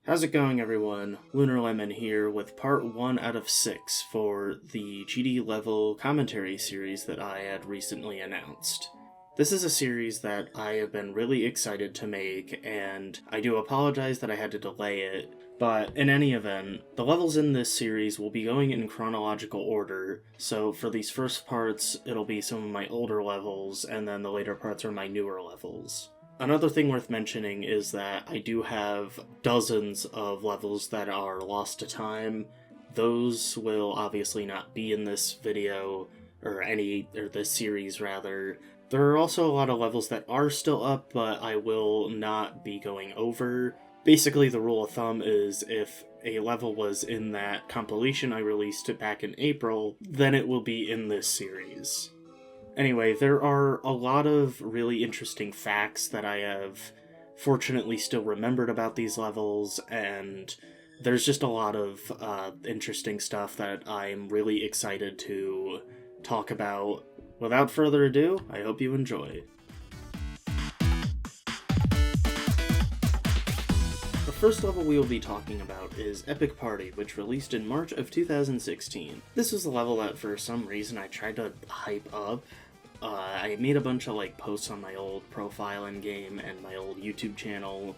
How's it going, everyone? LunarLemon here with part 1 out of 6 for the GD level commentary series that I had recently announced. This is a series that I have been really excited to make, and I do apologize that I had to delay it, but in any event, the levels in this series will be going in chronological order, so for these first parts, it'll be some of my older levels, and then the later parts are my newer levels. Another thing worth mentioning is that I do have dozens of levels that are lost to time. Those will obviously not be in this video, or this series rather. There are also a lot of levels that are still up, but I will not be going over. Basically, the rule of thumb is if a level was in that compilation I released back in April, then it will be in this series. Anyway, there are a lot of really interesting facts that I have fortunately still remembered about these levels, and there's just a lot of interesting stuff that I'm really excited to talk about. Without further ado, I hope you enjoy. The first level we will be talking about is Epic Party, which released in March of 2016. This was a level that for some reason I tried to hype up. I made a bunch of posts on my old profile in game and my old YouTube channel,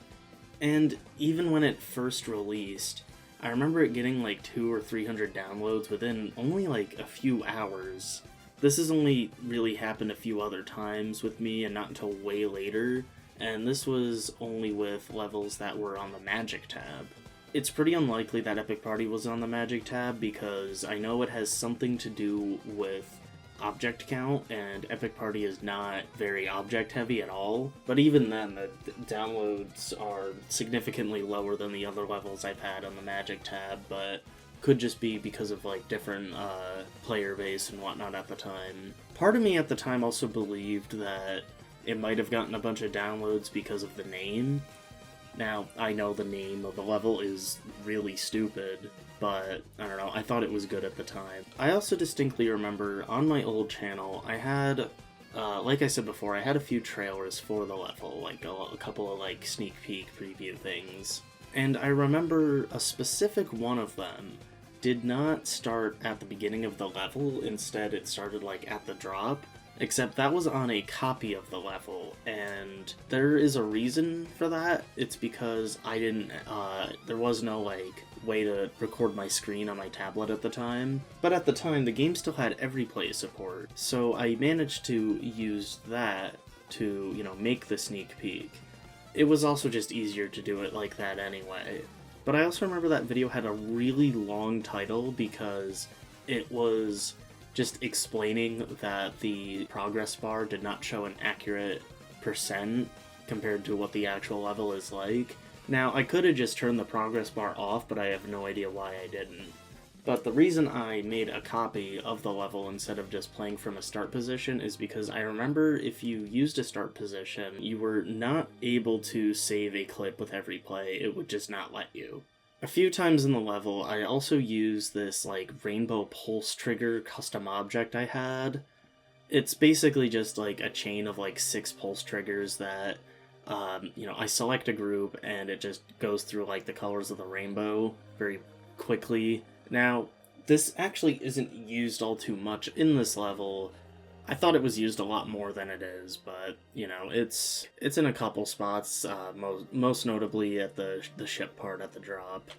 and even when it first released, I remember it getting 200 or 300 downloads within only a few hours. This has only really happened a few other times with me and not until way later, and this was only with levels that were on the Magic tab. It's pretty unlikely that Epic Party was on the Magic tab because I know it has something to do with object count, and Epic Party is not very object heavy at all, but even then the downloads are significantly lower than the other levels I've had on the Magic tab, but could just be because of different player base and whatnot at the time. Part of me at the time also believed that it might have gotten a bunch of downloads because of the name. Now, I know the name of the level is really stupid, but I don't know, I thought it was good at the time. I also distinctly remember on my old channel, I had, like I said before, I had a few trailers for the level, a couple of sneak peek preview things. And I remember a specific one of them did not start at the beginning of the level, instead it started at the drop. Except that was on a copy of the level, and there is a reason for that. It's because I didn't, there was no, way to record my screen on my tablet at the time. But at the time, the game still had every play support, so I managed to use that to, make the sneak peek. It was also just easier to do it like that anyway. But I also remember that video had a really long title because it was just explaining that the progress bar did not show an accurate percent compared to what the actual level is like. Now, I could have just turned the progress bar off, but I have no idea why I didn't. But the reason I made a copy of the level instead of just playing from a start position is because I remember if you used a start position, you were not able to save a clip with every play. It would just not let you. A few times in the level, I also used this, rainbow pulse trigger custom object I had. It's basically just, a chain of, 6 pulse triggers that, I select a group and it just goes through, the colors of the rainbow very quickly. Now, this actually isn't used all too much in this level. I thought it was used a lot more than it is, but, it's in a couple spots, most notably at the ship part at the drop.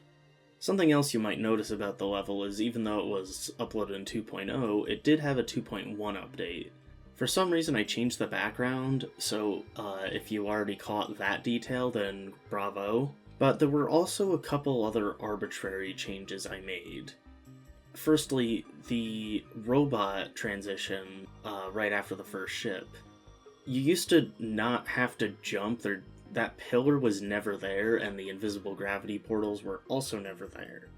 Something else you might notice about the level is even though it was uploaded in 2.0, it did have a 2.1 update. For some reason I changed the background, so if you already caught that detail, then bravo. But there were also a couple other arbitrary changes I made. Firstly, the robot transition right after the first ship. You used to not have to jump, that pillar was never there, and the invisible gravity portals were also never there.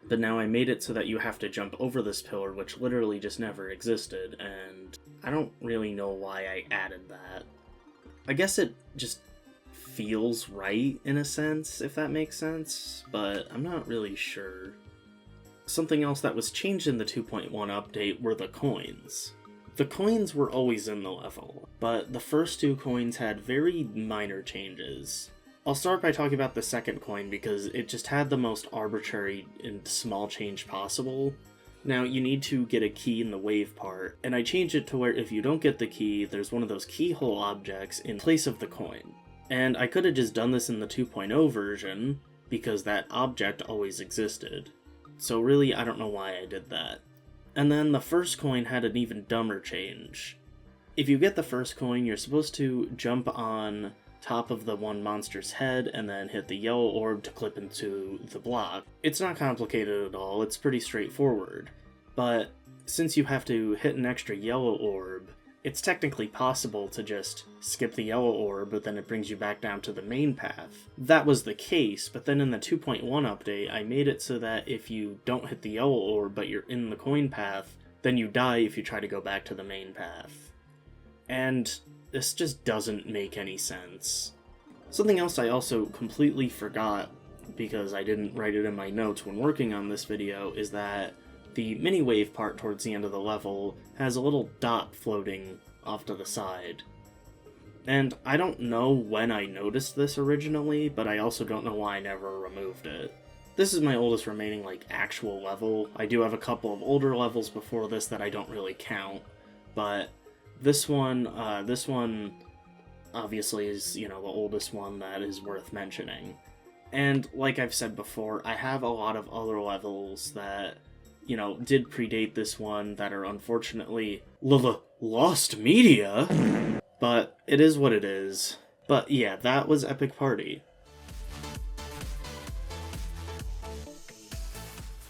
But now I made it so that you have to jump over this pillar, which literally just never existed, and I don't really know why I added that. I guess it just feels right, in a sense, if that makes sense, but I'm not really sure. Something else that was changed in the 2.1 update were the coins. The coins were always in the level, but the first 2 coins had very minor changes. I'll start by talking about the second coin because it just had the most arbitrary and small change possible. Now, you need to get a key in the wave part, and I changed it to where if you don't get the key, there's one of those keyhole objects in place of the coin. And I could have just done this in the 2.0 version, because that object always existed. So really, I don't know why I did that. And then the first coin had an even dumber change. If you get the first coin, you're supposed to jump on top of the one monster's head and then hit the yellow orb to clip into the block. It's not complicated at all, it's pretty straightforward. But since you have to hit an extra yellow orb, it's technically possible to just skip the yellow orb, but then it brings you back down to the main path. That was the case, but then in the 2.1 update, I made it so that if you don't hit the yellow orb but you're in the coin path, then you die if you try to go back to the main path. And this just doesn't make any sense. Something else I also completely forgot, because I didn't write it in my notes when working on this video, is that the mini-wave part towards the end of the level has a little dot floating off to the side. And I don't know when I noticed this originally, but I also don't know why I never removed it. This is my oldest remaining, actual level. I do have a couple of older levels before this that I don't really count, but this one obviously is, the oldest one that is worth mentioning. And like I've said before, I have a lot of other levels that, did predate this one that are unfortunately lost media, but it is what it is. But yeah, that was Epic Party.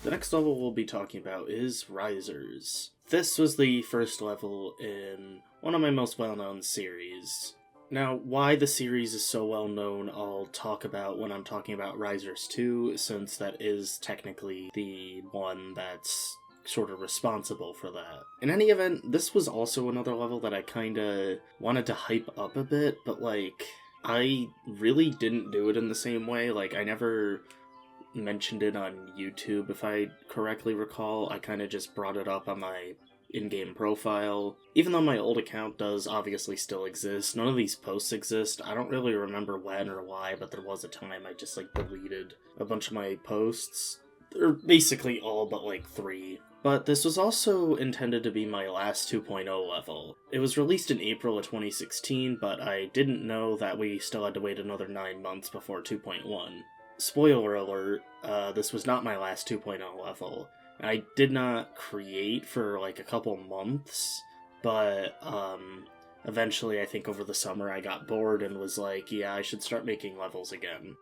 The next level we'll be talking about is Rizers. This was the first level in one of my most well-known series. Now, why the series is so well-known I'll talk about when I'm talking about Rizers 2, since that is technically the one that's sort of responsible for that. In any event, this was also another level that I kinda wanted to hype up a bit, but I really didn't do it in the same way. I never mentioned it on YouTube, if I correctly recall. I kinda just brought it up on my in-game profile. Even though my old account does obviously still exist, none of these posts exist. I don't really remember when or why, but there was a time I just deleted a bunch of my posts. They're basically all but 3. But this was also intended to be my last 2.0 level. It was released in April of 2016, but I didn't know that we still had to wait another 9 months before 2.1. Spoiler alert, this was not my last 2.0 level. I did not create for a couple months, but eventually I think over the summer I got bored and was yeah, I should start making levels again.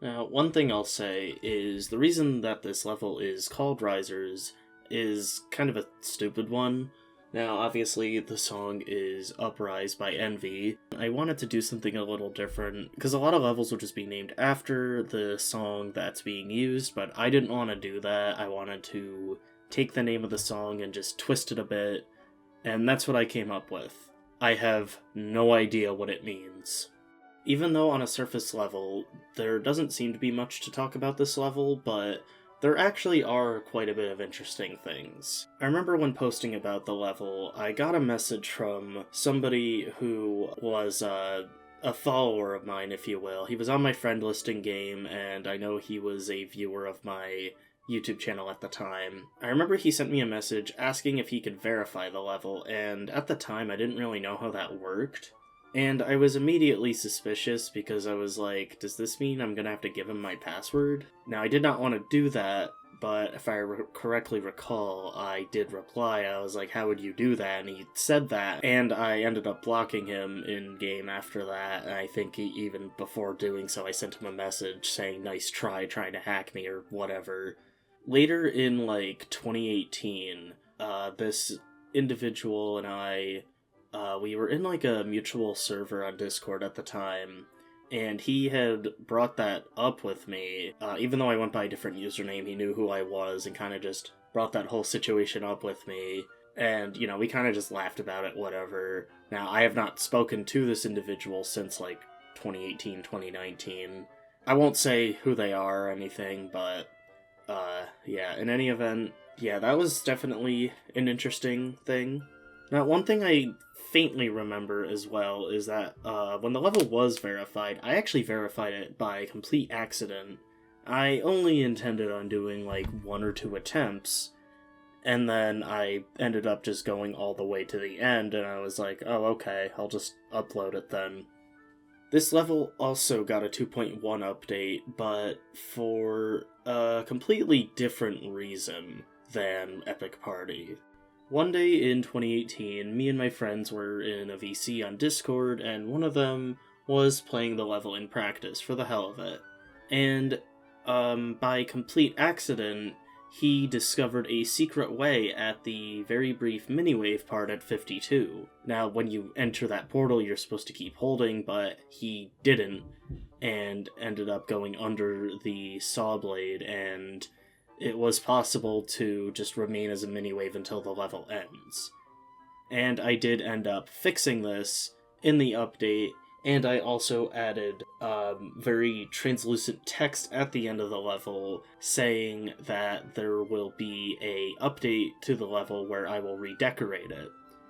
Now, one thing I'll say is the reason that this level is called Rizers is kind of a stupid one. Now, obviously, the song is Uprise by Envy. I wanted to do something a little different, because a lot of levels will just be named after the song that's being used, but I didn't want to do that. I wanted to take the name of the song and just twist it a bit, and that's what I came up with. I have no idea what it means. Even though on a surface level, there doesn't seem to be much to talk about this level, but there actually are quite a bit of interesting things. I remember when posting about the level, I got a message from somebody who was a follower of mine, if you will. He was on my friend list in game, and I know he was a viewer of my YouTube channel at the time. I remember he sent me a message asking if he could verify the level, and at the time I didn't really know how that worked. And I was immediately suspicious because I was like, does this mean I'm gonna have to give him my password? Now, I did not want to do that, but if I correctly recall, I did reply. I was like, how would you do that? And he said that, and I ended up blocking him in-game after that, and I think even before doing so, I sent him a message saying, nice try trying to hack me, or whatever. Later in, 2018, this individual and I, we were in a mutual server on Discord at the time, and he had brought that up with me. Even though I went by a different username, he knew who I was and kind of just brought that whole situation up with me. And, we kind of just laughed about it, whatever. Now, I have not spoken to this individual since 2018, 2019. I won't say who they are or anything, but yeah, in any event, yeah, that was definitely an interesting thing. Now, one thing I faintly remember as well is that when the level was verified, I actually verified it by complete accident. I only intended on doing like 1 or 2 attempts, and then I ended up just going all the way to the end, and I was like, oh, okay, I'll just upload it then. This level also got a 2.1 update, but for a completely different reason than Epic Party. One day in 2018, me and my friends were in a VC on Discord, and one of them was playing the level in practice for the hell of it. And by complete accident, he discovered a secret way at the very brief mini-wave part at 52. Now, when you enter that portal, you're supposed to keep holding, but he didn't, and ended up going under the saw blade, and it was possible to just remain as a mini-wave until the level ends. And I did end up fixing this in the update, and I also added very translucent text at the end of the level saying that there will be a update to the level where I will redecorate it.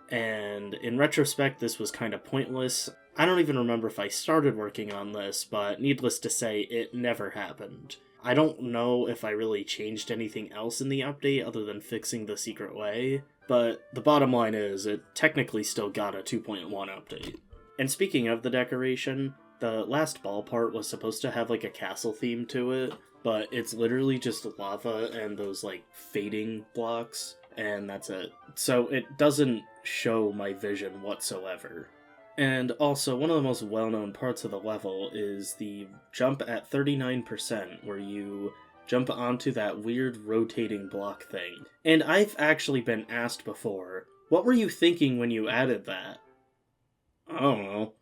And in retrospect, this was kind of pointless. I don't even remember if I started working on this, but needless to say, it never happened. I don't know if I really changed anything else in the update other than fixing the secret way, but the bottom line is it technically still got a 2.1 update. And speaking of the decoration, the last ball part was supposed to have like a castle theme to it, but it's literally just lava and those like fading blocks, and that's it. So it doesn't show my vision whatsoever. And also, one of the most well-known parts of the level is the jump at 39%, where you jump onto that weird rotating block thing. And I've actually been asked before, what were you thinking when you added that? I don't know.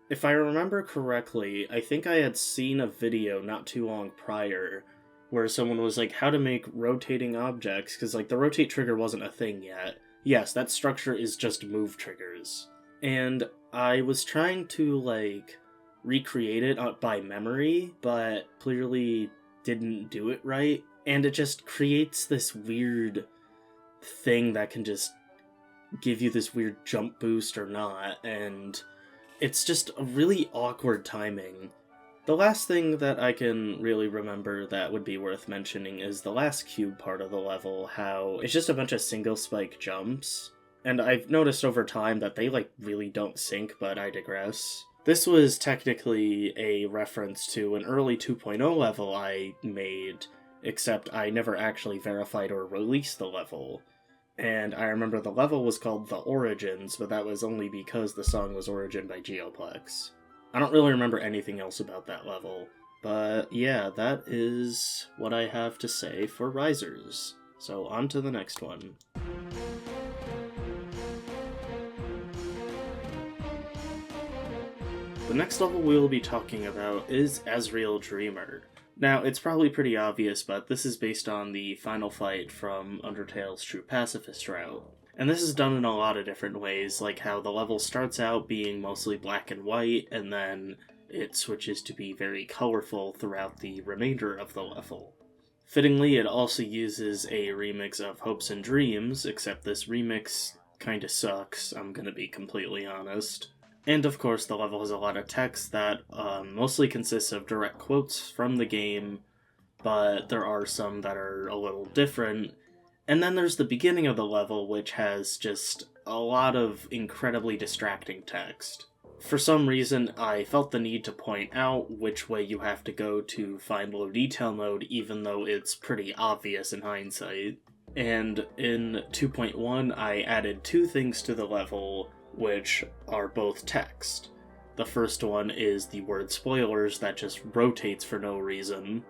If I remember correctly, I think I had seen a video not too long prior where someone was like, how to make rotating objects, because like the rotate trigger wasn't a thing yet. Yes, that structure is just move triggers. And I was trying to like recreate it by memory, but clearly didn't do it right. And it just creates this weird thing that can just give you this weird jump boost or not, and it's just a really awkward timing. The last thing that I can really remember that would be worth mentioning is the last cube part of the level, how it's just a bunch of single spike jumps, and I've noticed over time that they like really don't sync, but I digress. This was technically a reference to an early 2.0 level I made, except I never actually verified or released the level. And I remember the level was called The Origins, but that was only because the song was Origin by Geoplex. I don't really remember anything else about that level, but yeah, that is what I have to say for Rizers. So on to the next one. The next level we will be talking about is Asriel Dreemurr. Now, it's probably pretty obvious, but this is based on the final fight from Undertale's True Pacifist route. And this is done in a lot of different ways, like how the level starts out being mostly black and white, and then it switches to be very colorful throughout the remainder of the level. Fittingly, it also uses a remix of Hopes and Dreams, except this remix kinda sucks, I'm gonna be completely honest. And of course, the level has a lot of text that mostly consists of direct quotes from the game, but there are some that are a little different. And then there's the beginning of the level, which has just a lot of incredibly distracting text. For some reason, I felt the need to point out which way you have to go to find low detail mode, even though it's pretty obvious in hindsight. And in 2.1, I added 2 things to the level, which are both text. The first one is the word spoilers that just rotates for no reason.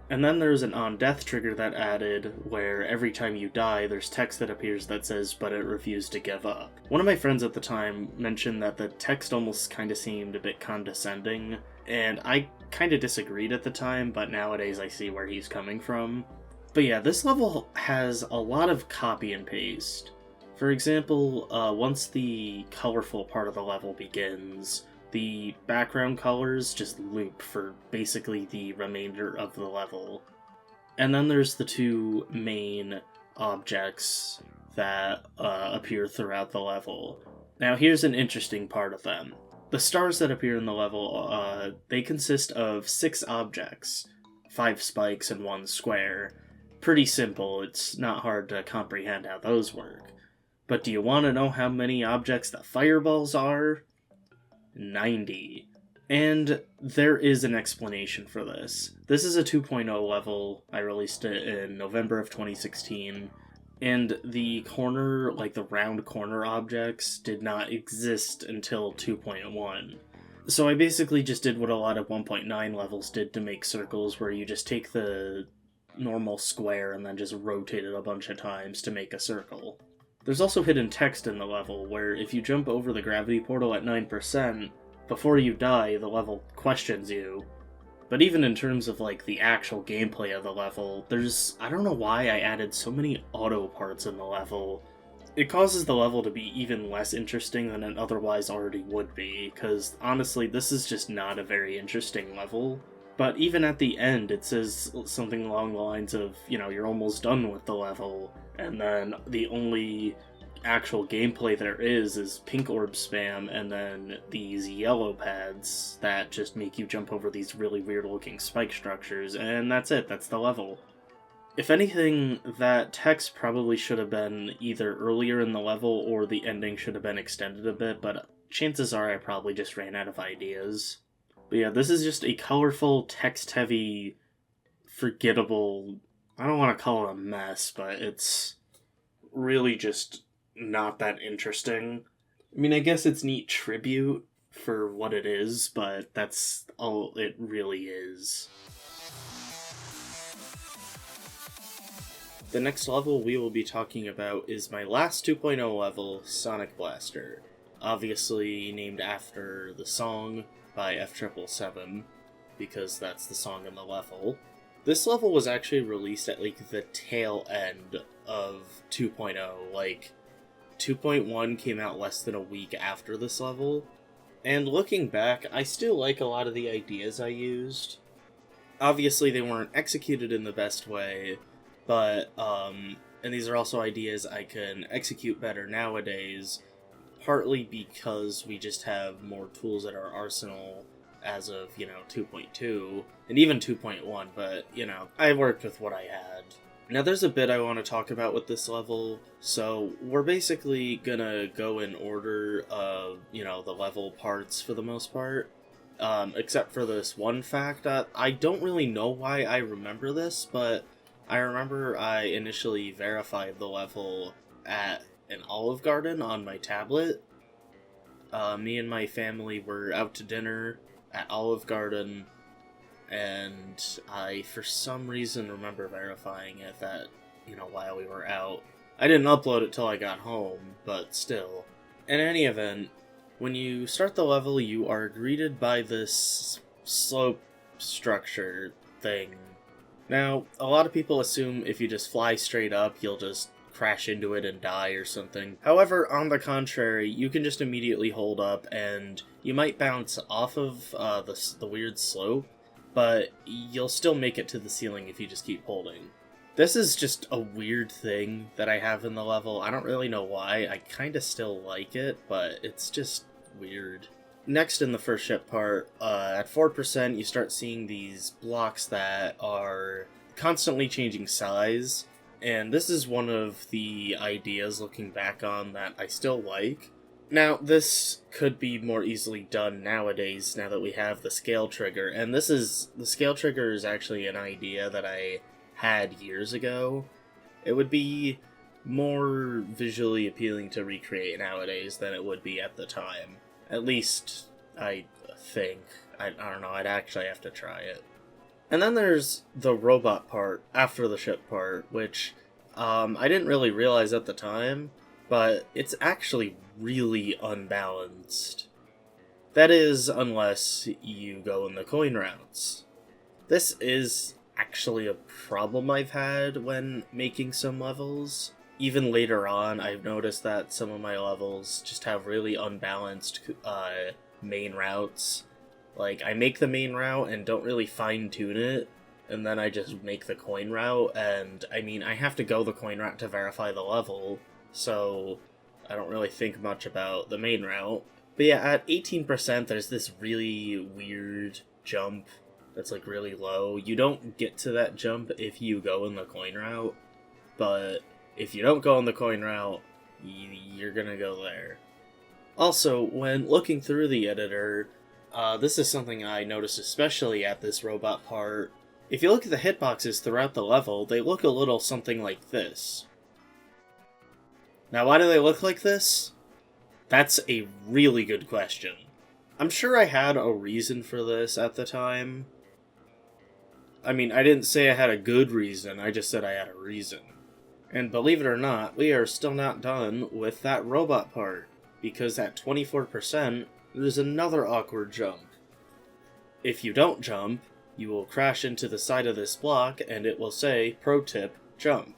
And then there's an on-death trigger that added, where every time you die, there's text that appears that says, but it refused to give up. One of my friends at the time mentioned that the text almost kinda seemed a bit condescending, and I kinda disagreed at the time, but nowadays I see where he's coming from. But yeah, this level has a lot of copy and paste. For example, once the colorful part of the level begins, the background colors just loop for basically the remainder of the level. And then there's the 2 main objects that appear throughout the level. Now here's an interesting part of them. The stars that appear in the level, they consist of 6 objects, 5 spikes and 1 square. Pretty simple, it's not hard to comprehend how those work. But do you want to know how many objects the fireballs are? 90. And there is an explanation for this. This is a 2.0 level. I released it in November of 2016. And the corner, like the round corner objects, did not exist until 2.1. So I basically just did what a lot of 1.9 levels did to make circles, where you just take the normal square and then just rotate it a bunch of times to make a circle. There's also hidden text in the level, where if you jump over the gravity portal at 9%, before you die, the level questions you. But even in terms of, like, the actual gameplay of the level, I don't know why I added so many auto parts in the level. It causes the level to be even less interesting than it otherwise already would be, because honestly, this is just not a very interesting level. But even at the end, it says something along the lines of, you're almost done with the level, and then the only actual gameplay there is pink orb spam, and then these yellow pads that just make you jump over these really weird looking spike structures, and that's it, that's the level. If anything, that text probably should have been either earlier in the level or the ending should have been extended a bit, but chances are I probably just ran out of ideas. But yeah, this is just a colorful, text-heavy, forgettable, I don't want to call it a mess, but it's really just not that interesting. I mean, I guess it's neat tribute for what it is, but that's all it really is. The next level we will be talking about is my last 2.0 level, Sonic Blaster. Obviously named after the song by F777, because that's the song in the level. This level was actually released at, the tail end of 2.0, 2.1 came out less than a week after this level, and looking back, I still like a lot of the ideas I used. Obviously, they weren't executed in the best way, but, and these are also ideas I can execute better nowadays, partly because we just have more tools at our arsenal as of, 2.2, and even 2.1, but, I worked with what I had. Now there's a bit I want to talk about with this level, so we're basically gonna go in order of, the level parts for the most part, except for this one fact. I don't really know why I remember this, but I remember I initially verified the level at an Olive Garden on my tablet. Me and my family were out to dinner at Olive Garden, and I, for some reason, remember verifying it that, while we were out. I didn't upload it till I got home, but still. In any event, when you start the level, you are greeted by this slope structure thing. Now, a lot of people assume if you just fly straight up, you'll just crash into it and die or something. However, on the contrary, you can just immediately hold up, and you might bounce off of the weird slope, but you'll still make it to the ceiling if you just keep holding. This is just a weird thing that I have in the level. I don't really know why. I kinda still like it, but it's just weird. Next, in the first ship part, at 4%, you start seeing these blocks that are constantly changing size, and this is one of the ideas looking back on that I still like. Now, this could be more easily done nowadays, now that we have the scale trigger, and the scale trigger is actually an idea that I had years ago. It would be more visually appealing to recreate nowadays than it would be at the time. At least, I think. I don't know, I'd actually have to try it. And then there's the robot part, after the ship part, which I didn't really realize at the time, but it's actually really unbalanced. That is, unless you go in the coin routes. This is actually a problem I've had when making some levels. Even later on, I've noticed that some of my levels just have really unbalanced main routes. Like, I make the main route and don't really fine-tune it, and then I just make the coin route, and, I mean, I have to go the coin route to verify the level, so I don't really think much about the main route. But yeah, at 18%, there's this really weird jump that's like really low. You don't get to that jump if you go in the coin route, but if you don't go in the coin route, you're gonna go there. Also, when looking through the editor, this is something I noticed especially at this robot part. If you look at the hitboxes throughout the level, they look a little something like this. Now, why do they look like this? That's a really good question. I'm sure I had a reason for this at the time. I mean, I didn't say I had a good reason, I just said I had a reason. And believe it or not, we are still not done with that robot part, because at 24%, there's another awkward jump. If you don't jump, you will crash into the side of this block and it will say, "Pro tip, jump."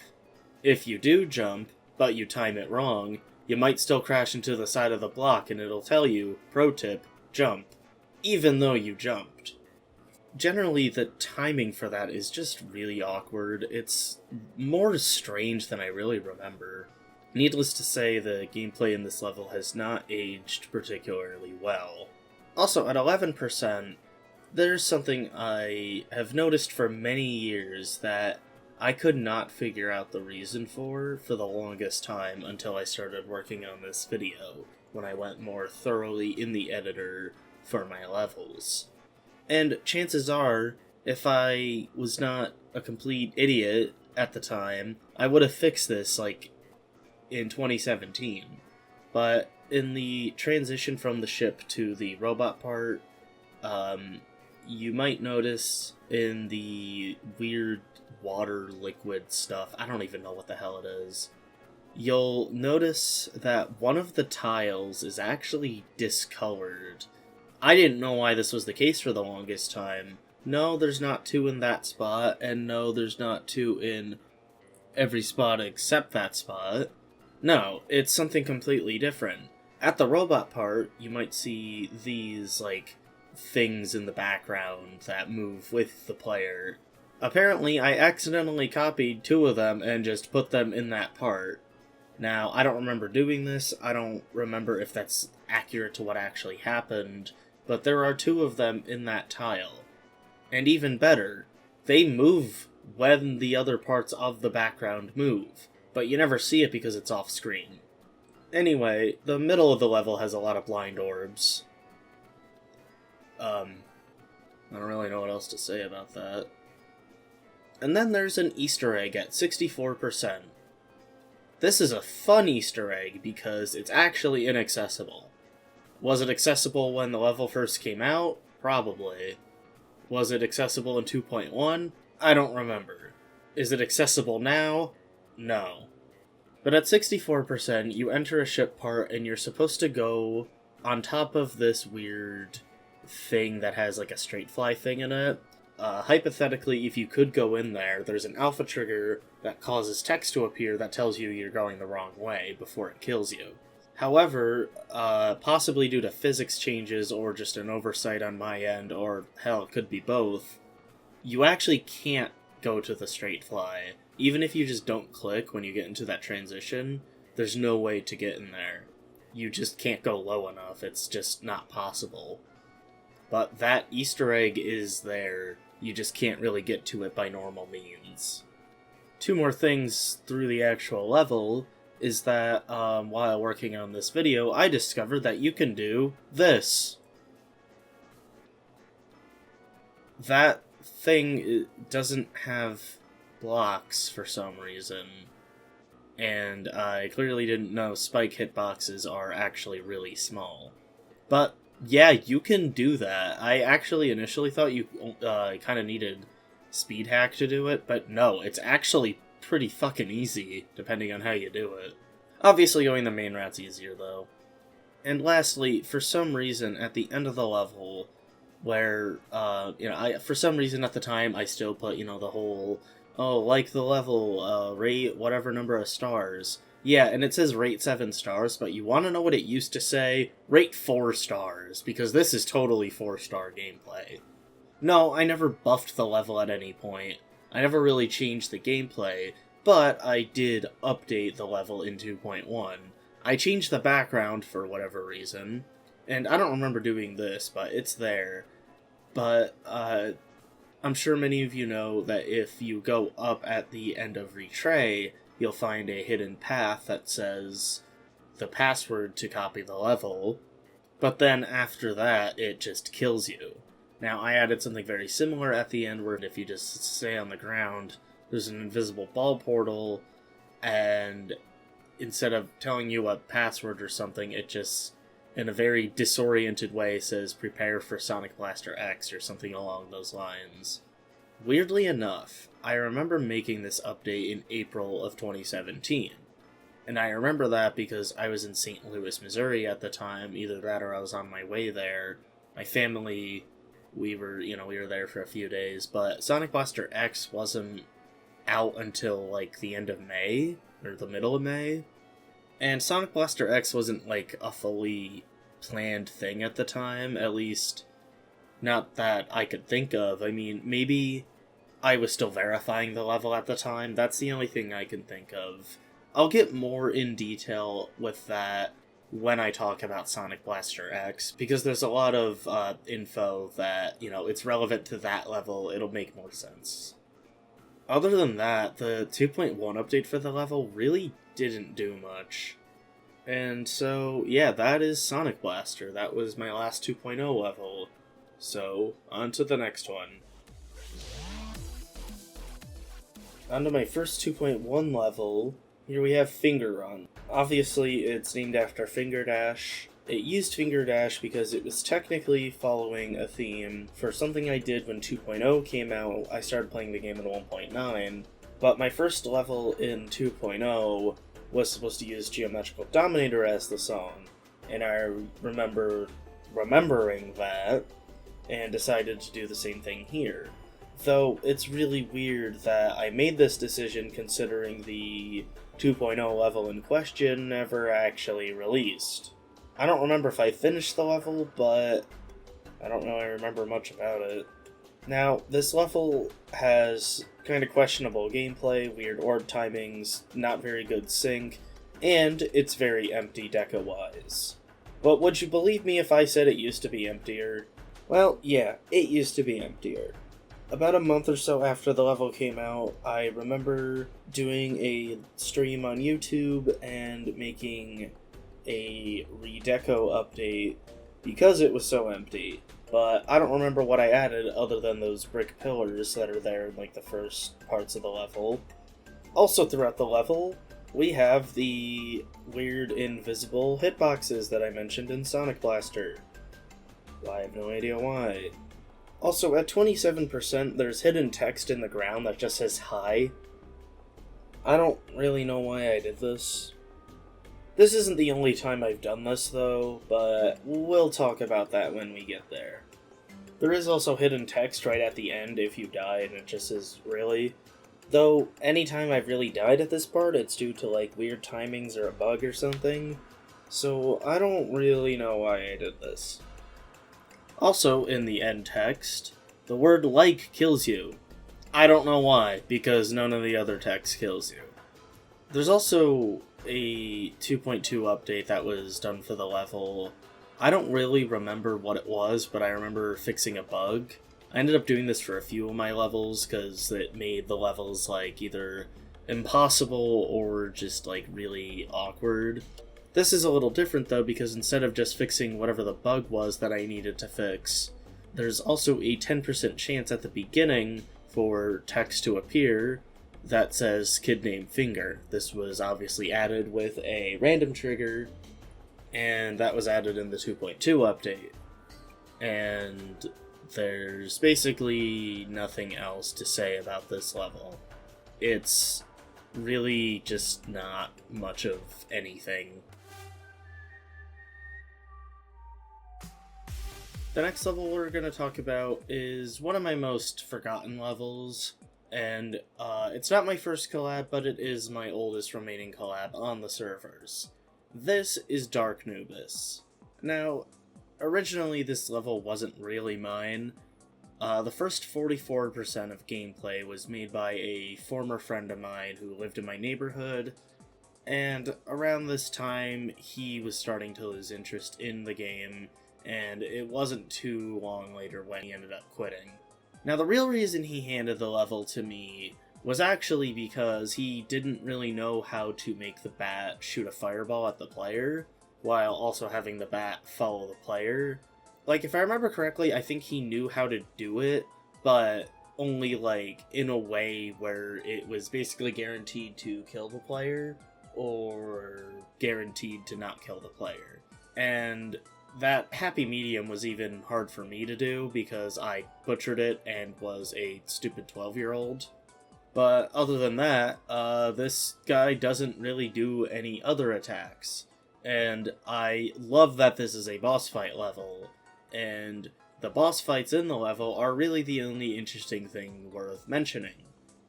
If you do jump, but you time it wrong, you might still crash into the side of the block and it'll tell you, "Pro tip, jump," even though you jumped. Generally, the timing for that is just really awkward. It's more strange than I really remember. Needless to say, the gameplay in this level has not aged particularly well. Also, at 11%, there's something I have noticed for many years that I could not figure out the reason for the longest time until I started working on this video, when I went more thoroughly in the editor for my levels. And chances are, if I was not a complete idiot at the time, I would have fixed this, like, in 2017. But in the transition from the ship to the robot part, you might notice in the weird water liquid stuff, I don't even know what the hell it is, you'll notice that one of the tiles is actually discolored. I didn't know why this was the case for the longest time. No, there's not 2 in that spot, and no, there's not 2 in every spot except that spot. No, it's something completely different. At the robot part, you might see these, like, things in the background that move with the player. Apparently, I accidentally copied 2 of them and just put them in that part. Now, I don't remember doing this, I don't remember if that's accurate to what actually happened, but there are 2 of them in that tile. And even better, they move when the other parts of the background move, but you never see it because it's off screen. Anyway, the middle of the level has a lot of blind orbs. I don't really know what else to say about that. And then there's an Easter egg at 64%. This is a fun Easter egg because it's actually inaccessible. Was it accessible when the level first came out? Probably. Was it accessible in 2.1? I don't remember. Is it accessible now? No. But at 64%, you enter a ship part and you're supposed to go on top of this weird thing that has like a straight fly thing in it. Hypothetically, if you could go in there, there's an alpha trigger that causes text to appear that tells you you're going the wrong way before it kills you. However, possibly due to physics changes or just an oversight on my end, or hell, it could be both, you actually can't go to the straight fly. Even if you just don't click when you get into that transition, there's no way to get in there. You just can't go low enough, it's just not possible. But that Easter egg is there, you just can't really get to it by normal means. 2 more things through the actual level is that while working on this video, I discovered that you can do this. That thing doesn't have blocks for some reason, and I clearly didn't know spike hitboxes are actually really small. But yeah, you can do that. I actually initially thought you kind of needed speed hack to do it, but no, it's actually pretty fucking easy, depending on how you do it. Obviously going the main route's easier, though. And lastly, for some reason, at the end of the level, where, for some reason at the time, I still put, the whole, like the level, rate whatever number of stars. Yeah, and it says rate 7 stars, but you want to know what it used to say? Rate 4 stars, because this is totally 4-star gameplay. No, I never buffed the level at any point. I never really changed the gameplay, but I did update the level in 2.1. I changed the background for whatever reason, and I don't remember doing this, but it's there. But, I'm sure many of you know that if you go up at the end of Retray, you'll find a hidden path that says the password to copy the level, but then after that, it just kills you. Now, I added something very similar at the end, where if you just stay on the ground, there's an invisible ball portal, and instead of telling you a password or something, it just, in a very disoriented way, says prepare for Sonic Blaster X or something along those lines. Weirdly enough, I remember making this update in April of 2017. And I remember that because I was in St. Louis, Missouri at the time, either that or I was on my way there. My family, we were there for a few days, but Sonic Blaster X wasn't out until, like, the end of May, or the middle of May. And Sonic Blaster X wasn't, like, a fully planned thing at the time, at least not that I could think of. I mean, maybe I was still verifying the level at the time. That's the only thing I can think of. I'll get more in detail with that when I talk about Sonic Blaster X, because there's a lot of info that, it's relevant to that level. It'll make more sense. Other than that, the 2.1 update for the level really didn't do much. And so, yeah, that is Sonic Blaster. That was my last 2.0 level. So, on to the next one. On to my first 2.1 level. Here we have Fingerrun. Obviously, it's named after Finger Dash. It used Finger Dash because it was technically following a theme for something I did when 2.0 came out. I started playing the game in 1.9, but my first level in 2.0 was supposed to use Geometrical Dominator as the song, and I remember remembering that and decided to do the same thing here. Though it's really weird that I made this decision considering the 2.0 level in question never actually released. I don't remember if I finished the level, but I don't know I remember much about it. Now, this level has kind of questionable gameplay, weird orb timings, not very good sync, and it's very empty deca-wise. But would you believe me if I said it used to be emptier? Well, yeah, it used to be emptier. About a month or so after the level came out, I remember doing a stream on YouTube and making a redeco update because it was so empty. But I don't remember what I added other than those brick pillars that are there in, like, the first parts of the level. Also throughout the level, we have the weird invisible hitboxes that I mentioned in Sonic Blaster. I have no idea why. Also, at 27%, there's hidden text in the ground that just says hi. I don't really know why I did this. This isn't the only time I've done this, though, but we'll talk about that when we get there. There is also hidden text right at the end if you die, and it just says, really? Though, anytime I've really died at this part, it's due to, like, weird timings or a bug or something. So, I don't really know why I did this. Also, in the end text, the word like kills you. I don't know why, because none of the other text kills you. There's also a 2.2 update that was done for the level. I don't really remember what it was, but I remember fixing a bug. I ended up doing this for a few of my levels, because it made the levels, like, either impossible or just, like, really awkward. This is a little different, though, because instead of just fixing whatever the bug was that I needed to fix, there's also a 10% chance at the beginning for text to appear that says kid named Finger. This was obviously added with a random trigger, and that was added in the 2.2 update. And there's basically nothing else to say about this level. It's really just not much of anything. The next level we're going to talk about is one of my most forgotten levels, and it's not my first collab, but it is my oldest remaining collab on the servers. This is Darknubis. Now, originally this level wasn't really mine. The first 44% of gameplay was made by a former friend of mine who lived in my neighborhood, And around this time, he was starting to lose interest in the game, and it wasn't too long later when he ended up quitting. Now, the real reason he handed the level to me was actually because he didn't really know how to make the bat shoot a fireball at the player, while also having the bat follow the player. Like, if I remember correctly, I think he knew how to do it, but only, like, in a way where it was basically guaranteed to kill the player, or guaranteed to not kill the player. And that happy medium was even hard for me to do, because I butchered it and was a stupid 12-year-old. But other than that, this guy doesn't really do any other attacks. And I love that this is a boss fight level, and the boss fights in the level are really the only interesting thing worth mentioning.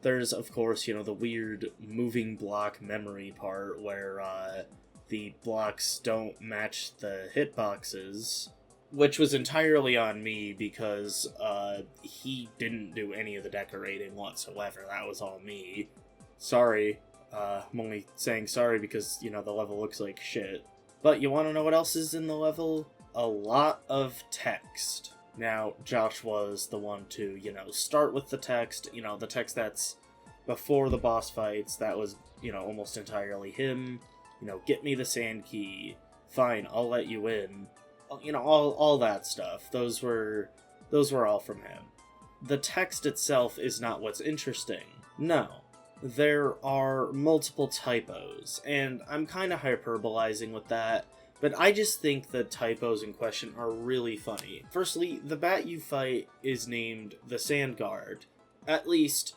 There's, of course, the weird moving block memory part where the blocks don't match the hitboxes, which was entirely on me because he didn't do any of the decorating whatsoever. That was all me. Sorry. I'm only saying sorry because, the level looks like shit. But you want to know what else is in the level? A lot of text. Now, Josh was the one to, start with the text. The text that's before the boss fights, that was, almost entirely him. Get me the sand key. Fine, I'll let you in. All that stuff. Those were all from him. The text itself is not what's interesting. No. There are multiple typos, and I'm kind of hyperbolizing with that, but I just think the typos in question are really funny. Firstly, the bat you fight is named the Sand Guard. At least,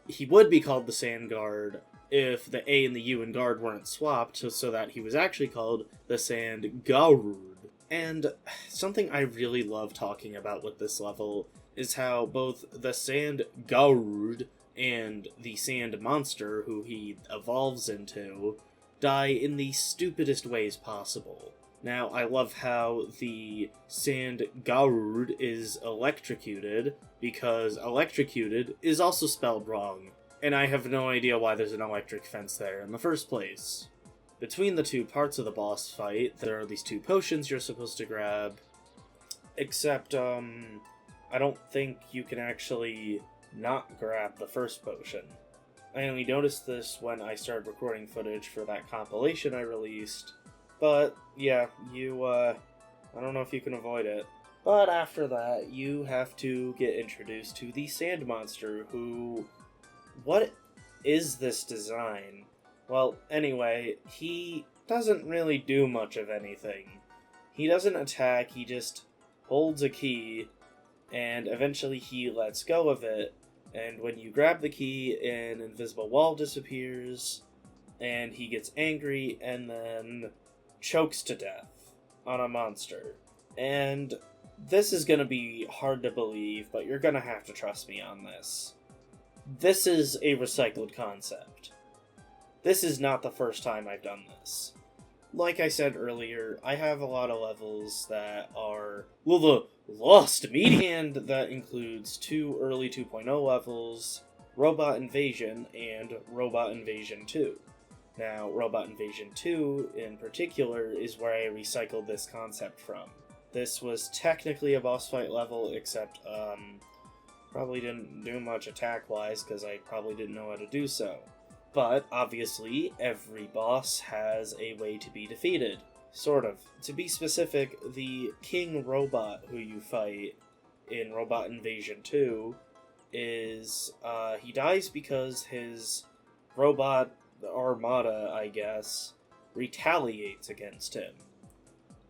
he would be called the Sand Guard if the A and the U in guard weren't swapped, so that he was actually called the Sand Guard. And something I really love talking about with this level is how both the Sand Guard and the Sand Monster, who he evolves into, die in the stupidest ways possible. Now, I love how the Sand Guard is electrocuted, because electrocuted is also spelled wrong, and I have no idea why there's an electric fence there in the first place. Between the two parts of the boss fight, there are these two potions you're supposed to grab, except, I don't think you can actually not grab the first potion. I only noticed this when I started recording footage for that compilation I released, but yeah, I don't know if you can avoid it. But after that, you have to get introduced to the Sand Monster, who... What is this design? Well, anyway, he doesn't really do much of anything. He doesn't attack, he just holds a key, and eventually he lets go of it, and when you grab the key, an invisible wall disappears, and he gets angry, and then chokes to death on a monster. And this is gonna be hard to believe, but you're gonna have to trust me on this. This is a recycled concept. This is not the first time I've done this. Like I said earlier, I have a lot of levels that are, well, the Lost Media, and that includes 2 early 2.0 levels, Robot Invasion, and Robot Invasion 2. Now, Robot Invasion 2, in particular, is where I recycled this concept from. This was technically a boss fight level, except, probably didn't do much attack-wise, because I probably didn't know how to do so. But, obviously, every boss has a way to be defeated. Sort of. To be specific, the King Robot who you fight in Robot Invasion 2 is, he dies because his robot armada, I guess, retaliates against him.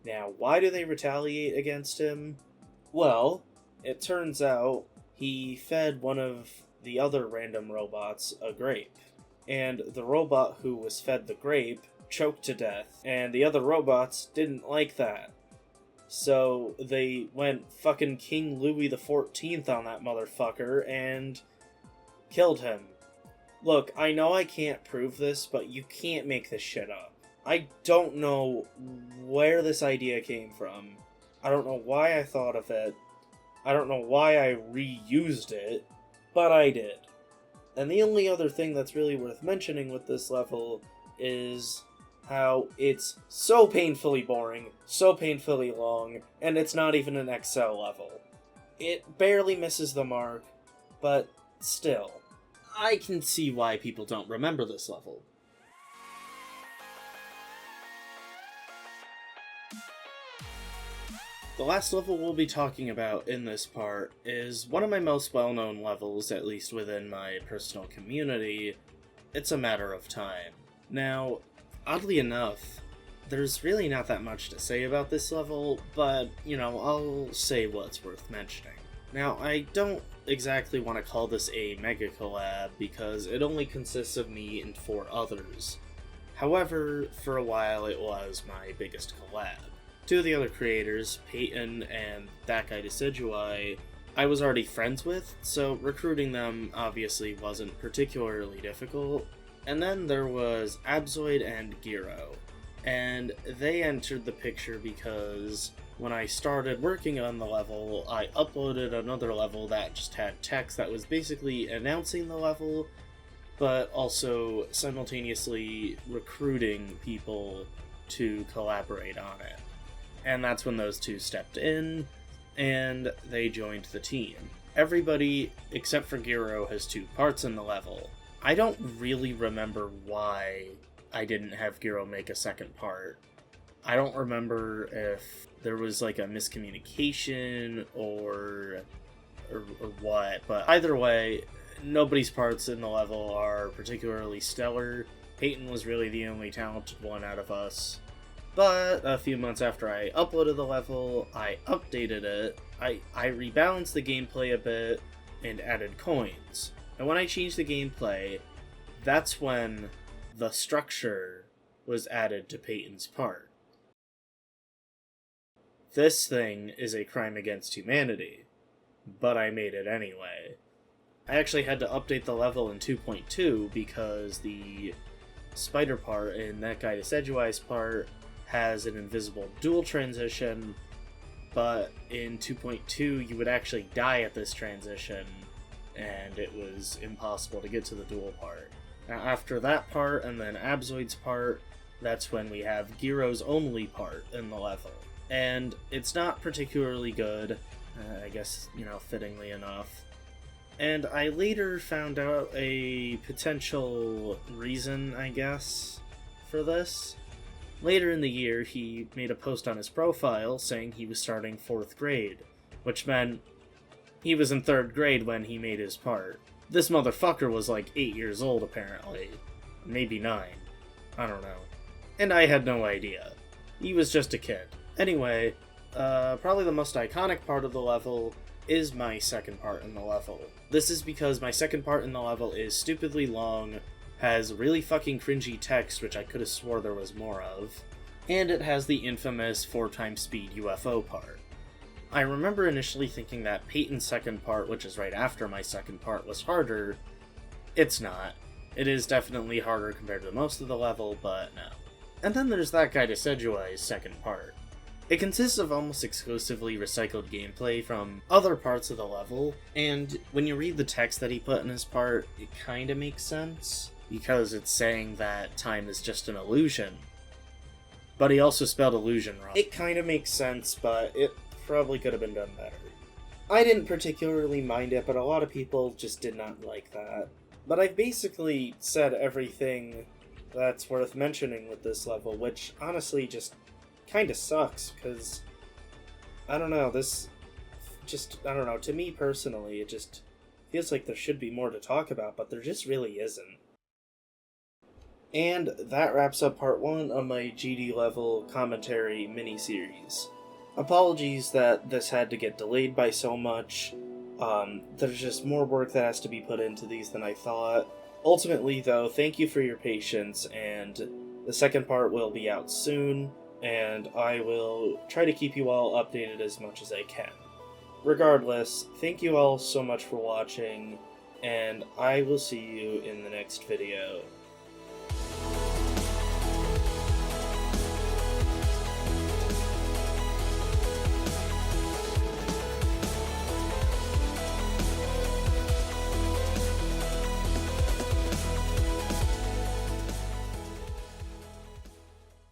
Now, why do they retaliate against him? Well, it turns out he fed one of the other random robots a grape. And the robot who was fed the grape choked to death, and the other robots didn't like that. So they went fucking King Louis XIV on that motherfucker and killed him. Look, I know I can't prove this, but you can't make this shit up. I don't know where this idea came from. I don't know why I thought of it. I don't know why I reused it, but I did. And the only other thing that's really worth mentioning with this level is how it's so painfully boring, so painfully long, and it's not even an XL level. It barely misses the mark, but still. I can see why people don't remember this level. The last level we'll be talking about in this part is one of my most well-known levels, at least within my personal community. It's A Matter of Time. Now, oddly enough, there's really not that much to say about this level, but, I'll say what's worth mentioning. Now, I don't exactly want to call this a mega collab because it only consists of me and 4 others. However, for a while it was my biggest collab. 2 of the other creators, Peyton and That Guy Decidui, I was already friends with, so recruiting them obviously wasn't particularly difficult. And then there was Abzoid and Giro, and they entered the picture because when I started working on the level, I uploaded another level that just had text that was basically announcing the level, but also simultaneously recruiting people to collaborate on it. And that's when those 2 stepped in, and they joined the team. Everybody, except for Giro, has 2 parts in the level. I don't really remember why I didn't have Giro make a second part. I don't remember if there was like a miscommunication or what, but either way, nobody's parts in the level are particularly stellar. Peyton was really the only talented one out of us. But a few months after I uploaded the level, I updated it, I rebalanced the gameplay a bit, and added coins. And when I changed the gameplay, that's when the structure was added to Peyton's part. This thing is a crime against humanity, but I made it anyway. I actually had to update the level in 2.2 because the spider part in That Guy Decidui's part has an invisible dual transition, but in 2.2 you would actually die at this transition, and it was impossible to get to the dual part. Now after that part, and then Abzoid's part, that's when we have Giro's only part in the level. And it's not particularly good, I guess, fittingly enough. And I later found out a potential reason, I guess, for this. Later in the year, he made a post on his profile saying he was starting 4th grade, which meant he was in 3rd grade when he made his part. This motherfucker was like 8 years old, apparently. Maybe 9. I don't know. And I had no idea. He was just a kid. Anyway, probably the most iconic part of the level is my second part in the level. This is because my second part in the level is stupidly long, has really fucking cringy text, which I could have swore there was more of, and it has the infamous 4x speed UFO part. I remember initially thinking that Peyton's second part, which is right after my second part, was harder. It's not. It is definitely harder compared to most of the level, but no. And then there's That Guy Decidui's second part. It consists of almost exclusively recycled gameplay from other parts of the level, and when you read the text that he put in his part, it kinda makes sense, because it's saying that time is just an illusion. But he also spelled illusion wrong. It kinda makes sense, but it probably could have been done better. I didn't particularly mind it, but a lot of people just did not like that. But I've basically said everything that's worth mentioning with this level, which honestly just kinda sucks, because I don't know, to me personally, it just feels like there should be more to talk about, but there just really isn't. And that wraps up part 1 of my GD level commentary mini-series. Apologies that this had to get delayed by so much. There's just more work that has to be put into these than I thought. Ultimately, though, thank you for your patience, and the second part will be out soon, and I will try to keep you all updated as much as I can. Regardless, thank you all so much for watching, and I will see you in the next video.